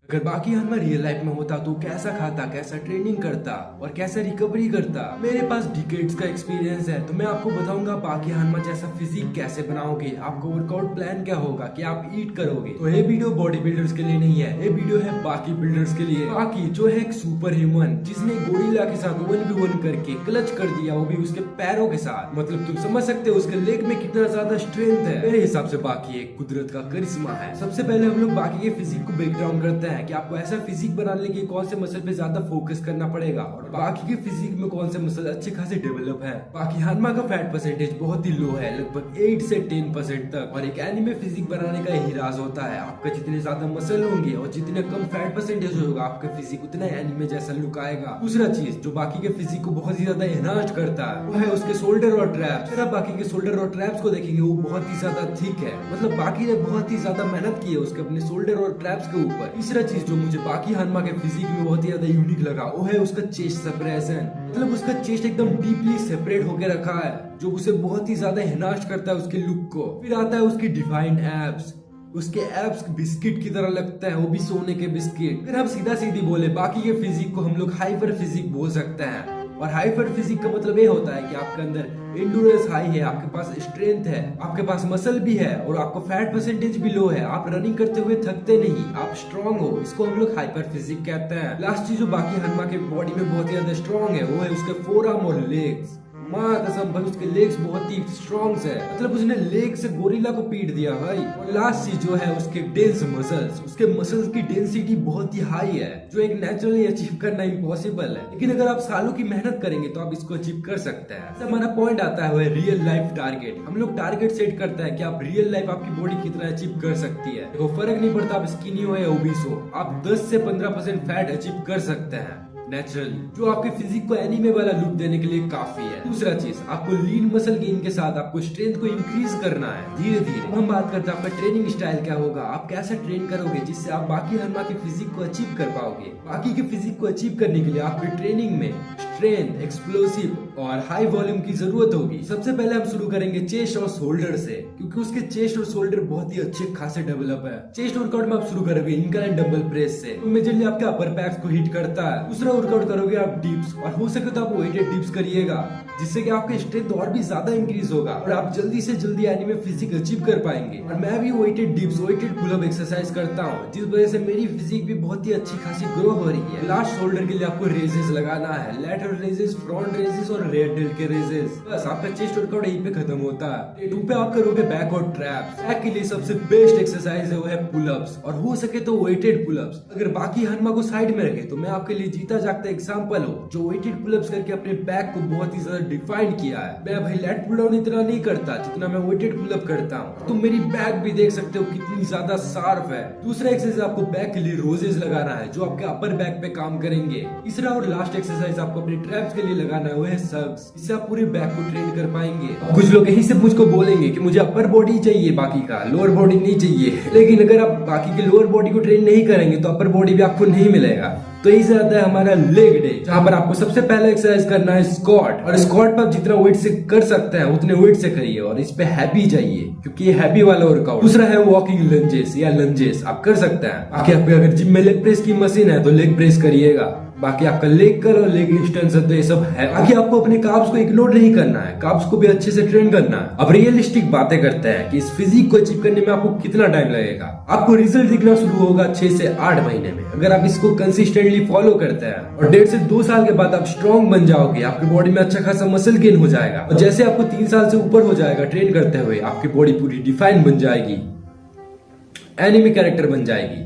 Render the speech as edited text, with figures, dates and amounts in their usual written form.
अगर बाकी हनमा real life में होता तो कैसा खाता, कैसा ट्रेनिंग करता और कैसा रिकवरी करता। मेरे पास डिकेड्स का एक्सपीरियंस है, तो मैं आपको बताऊंगा बाकी हनमा जैसा फिजिक कैसे बनाओगे, आपको वर्कआउट प्लान क्या होगा, कि आप ईट करोगे। तो ये वीडियो बॉडी बिल्डर्स के लिए नहीं है, ये वीडियो है बाकी बिल्डर्स के लिए। बाकी जो है एक सुपर ह्यूमन जिसने गोरिल्ला के साथ 1v1 करके क्लच कर दिया, वो भी उसके पैरों के साथ। मतलब तुम समझ सकते हो उसके लेग में कितना ज्यादा स्ट्रेंथ है। मेरे हिसाब से बाकी एक कुदरत का करिश्मा है। सबसे पहले हम लोग बाकी के फिजिक को ब्रेक डाउन करते हैं कि आपको ऐसा फिजिक बनाने के लिए कौन से मसल पे ज्यादा फोकस करना पड़ेगा और बाकी के फिजिक में कौन से मसल अच्छे खासे डेवलप है। बाकी हनमा का फैट परसेंटेज बहुत ही लो है, लगभग 8 से 10% तक। और एक एनीमे फिजिक बनाने का यही राज होता है, आपका जितने ज्यादा मसल होंगे और जितने कम फैट परसेंटेज होगा, आपका फिजिक उतना एनीमे जैसा लुक आएगा। दूसरा चीज जो बाकी के फिजिक को बहुत ही ज्यादा एनहांस करता है, वो है उसके शोल्डर और ट्रैप्स। अगर आप बाकी के शोल्डर और ट्रैप्स को देखेंगे, वो बहुत ही ज्यादा थिक है। मतलब बाकी ने बहुत ही ज्यादा मेहनत की है उसके अपने शोल्डर और ट्रैप्स के ऊपर। तीसरा चीज जो मुझे बाकी हनमा के फिजिक में बहुत ही ज्यादा यूनिक लगा, वो है उसका चेस्ट सेपरेशन। मतलब उसका चेस्ट एकदम डीपली सेपरेट होकर रखा है, जो उसे बहुत ही ज्यादा एनहांस करता है उसके लुक को। फिर आता है उसकी डिफाइंड एब्स। उसके एब्स बिस्किट की तरह लगता है, वो भी सोने के बिस्किट। फिर हम सीधा सीधी बोले बाकी के फिजिक को हम लोग हाइपर फिजिक बोल सकते हैं। और हाइपर फिजिक का मतलब ये होता है कि आपके अंदर एंडुरेंस हाई है, आपके पास स्ट्रेंथ है, आपके पास मसल भी है और आपको फैट परसेंटेज भी लो है। आप रनिंग करते हुए थकते नहीं, आप स्ट्रांग हो। इसको हम लोग हाइपर फिजिक कहते हैं। लास्ट चीज जो बाकी हनमा के बॉडी में बहुत ही ज्यादा स्ट्रांग है, वो है उसके फोरआर्म और लेग्स। माँ कसम भाई, उसके लेग्स बहुत ही स्ट्रॉन्ग है। मतलब उसने लेग से गोरिल्ला को पीट दिया भाई। और लास्ट चीज जो है उसके डेंस मसल्स, उसके मसल्स की डेंसिटी बहुत ही हाई है, जो एक नेचुरली अचीव करना इम्पॉसिबल है। लेकिन अगर आप सालों की मेहनत करेंगे तो आप इसको अचीव कर सकते हैं। हमारा पॉइंट आता है रियल लाइफ टारगेट। हम लोग टारगेट सेट करते हैं कि आप रियल लाइफ आपकी बॉडी कितना अचीव कर सकती है। देखो फर्क नहीं पड़ता आप स्किनी हो या ओबीस हो, आप 10 से 15% फैट अचीव कर सकते हैं नेचुरली, जो आपके फिजिक को एनीमे वाला लुक देने के लिए काफी है। दूसरा चीज, आपको लीन मसल गेन के साथ आपको स्ट्रेंथ को इंक्रीज करना है धीरे धीरे। हम बात करते हैं आपका ट्रेनिंग स्टाइल क्या होगा, आप कैसे ट्रेन करोगे जिससे आप बाकी हनमा के फिजिक को अचीव कर पाओगे। बाकी के फिजिक को अचीव करने के लिए आपकी ट्रेनिंग में स्ट्रेंथ, एक्सप्लोसिव और हाई वॉल्यूम की जरूरत होगी। सबसे पहले हम शुरू करेंगे चेस्ट और शोल्डर से, क्योंकि उसके चेस्ट और शोल्डर बहुत ही अच्छे खासे डेवलप है। चेस्ट वर्कआउट में आप शुरू करोगे इंक्लाइन डंबल प्रेस से, तो मेजरली आपके अपर बैक को हिट करता है। दूसरा वर्कआउट करोगे आप डिप्स, और हो सके तो आप वेटेड डिप्स करिएगा, जिससे कि आपका स्ट्रेंथ और भी ज्यादा इंक्रीज होगा और आप जल्दी से जल्दी एनीमे फिजिक अचीव कर पाएंगे। और मैं भी weighted dips, weighted pull up exercise करता हूँ, जिस वजह से मेरी फिजिक भी बहुत ही अच्छी खासी ग्रो हो रही है। लास्ट शोल्डर के लिए आपको रेजेस लगाना है, लेटरल रेजेस, फ्रंट रेजेस और रेयर डेल्ट के रेजेस। बस आपका चेस्ट वर्कआउट यहीं पे खत्म होता है। डे 2 पे आप करोगे बैक और ट्रैप्स। बैक के लिए सबसे बेस्ट एक्सरसाइज है वो है पुल अप्स, और हो सके तो वेटेड पुल अप्स। अगर बाकी हनमा को साइड में रखे तो मैं आपके लिए जीता जागता एग्जांपल हूँ, जो वेटेड पुल अप्स करके अपने बैक को बहुत ही ज्यादा डिफाइन किया है। मैं भाई लेट पुल डाउन इतना नहीं करता जितना मैं वेटेड पुल अप करता हूँ। तुम मेरी बैक भी देख सकते हो कितनी ज्यादा शार्प है। दूसरा एक्सरसाइज आपको बैक के लिए रोजेस लगाना है, जो आपके अपर बैक पे काम करेंगे। तीसरा और लास्ट एक्सरसाइज आपको अपने ट्रैप्स के लिए लगाना है, वो है सक्स। इससे आप पूरे बैक को ट्रेन कर पाएंगे। कुछ लोग यही से मुझको बोलेंगे कि मुझे अपर बॉडी चाहिए, बाकी का लोअर बॉडी नहीं चाहिए। लेकिन अगर आप बाकी के लोअर बॉडी को ट्रेन नहीं करेंगे तो अपर बॉडी भी आपको नहीं मिलेगा। तो इसे आता है हमारा लेग डे, जहाँ पर आपको सबसे पहले एक्सरसाइज करना है स्क्वाट। और स्क्वाट पर आप जितना वेट से कर सकते हैं उतने वेट से करिए, और इस पे हैवी चाहिए क्योंकि ये हैवी वाला वर्कआउट। दूसरा है वॉकिंग लंजेस या लंजेस, आप कर सकते हैं। बाकी आपके अगर जिम में लेग प्रेस की मशीन है तो लेग प्रेस करिएगा। बाकी आपका लेग कर्ल और लेग एक्सटेंशन तो ये सब है। बाकी आपको अपने काब्स को इग्नोर नहीं करना है, काब्स को भी अच्छे से ट्रेन करना है। अब रियलिस्टिक बातें करते हैं कि इस फिजिक को अचीव करने में आपको कितना टाइम लगेगा। आपको रिजल्ट दिखना शुरू होगा 6 से 8 महीने में, अगर आप इसको कंसिस्टेंटली फॉलो करते हैं। और 1.5 से 2 साल के बाद आप स्ट्रॉन्ग बन जाओगे, आपकी बॉडी में अच्छा खासा मसल गेन हो जाएगा। और जैसे आपको 3 साल से ऊपर हो जाएगा ट्रेन करते हुए, आपकी बॉडी पूरी डिफाइन बन जाएगी, एनिमे कैरेक्टर बन जाएगी।